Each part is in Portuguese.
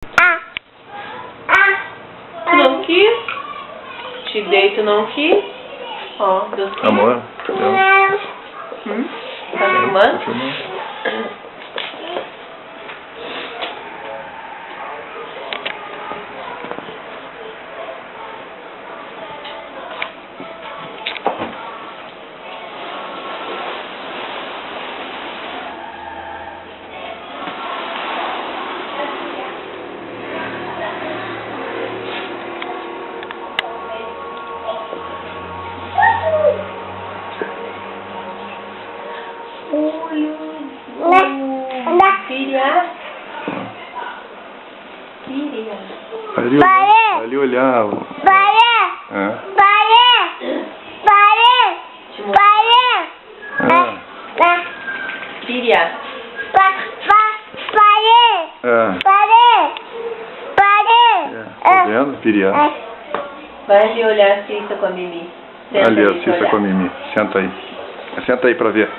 Tu não quis? Te dei, tu não quis? Ó, Deus quis. Amor, cadê? Tá filmando? Tô filmando. Ali olhava. Filha. Tá vendo, Piriá? Vai ali olhar a Cissa com a Mimi. Senta Ali a aí pra Cissa olhar. com a Mimi. Senta aí. Senta aí pra ver.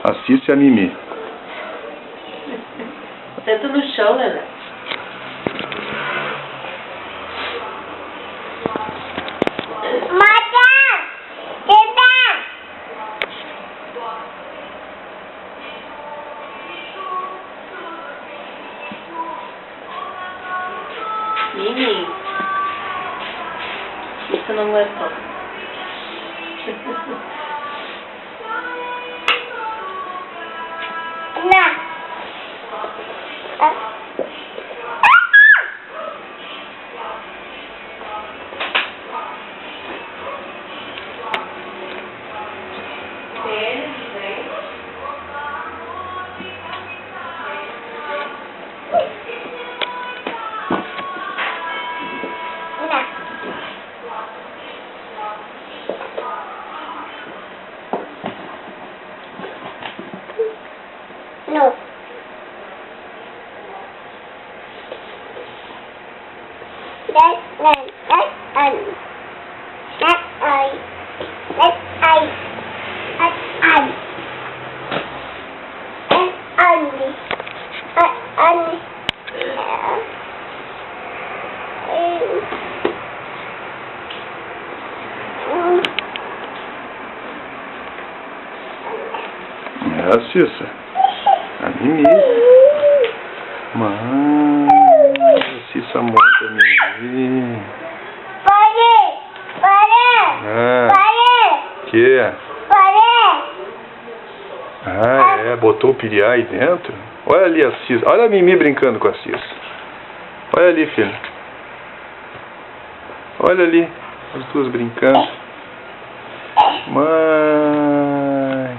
A Cissa e a Mimi. Senta no chão, Leonardo. Mimi. Isso não gostou. No. É a Cissa. A Mimi. Mãe. A Cissa monta a Mimi. Que? Botou o Piriá aí dentro? Olha ali a Cissa. Olha a Mimi brincando com a Cissa. Olha ali, filho. Olha ali. As duas brincando. Mãe.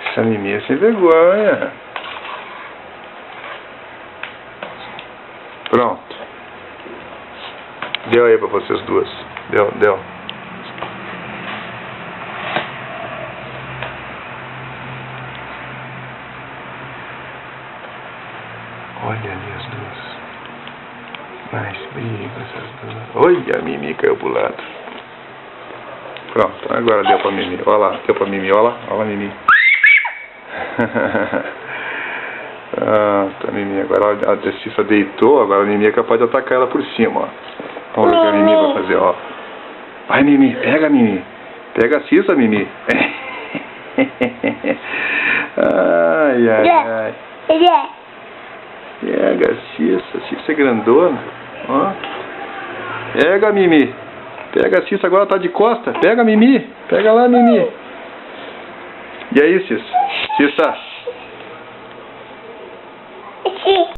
Essa Mimi é sem vergonha. Pronto. Deu aí pra vocês duas. Deu. Olha ali as duas. Mais briga essas duas. Olha, a Mimi caiu pro lado. Pronto, agora deu pra Mimi. Olha lá, deu pra Mimi, olha a Mimi. Pronto, a Mimi. Agora a Cissa deitou, agora a Mimi é capaz de atacar ela por cima, ó. Vamos ver o que a Mimi vai fazer, ó. Vai, Mimi, pega a Mimi. Pega a Cissa, Mimi. Ai. Pega a Cissa é grandona. Ó. Pega a Mimi. Pega a Cissa, agora tá de costa. Pega a Mimi. Pega lá, Mimi. E aí, Cissa? Cissa.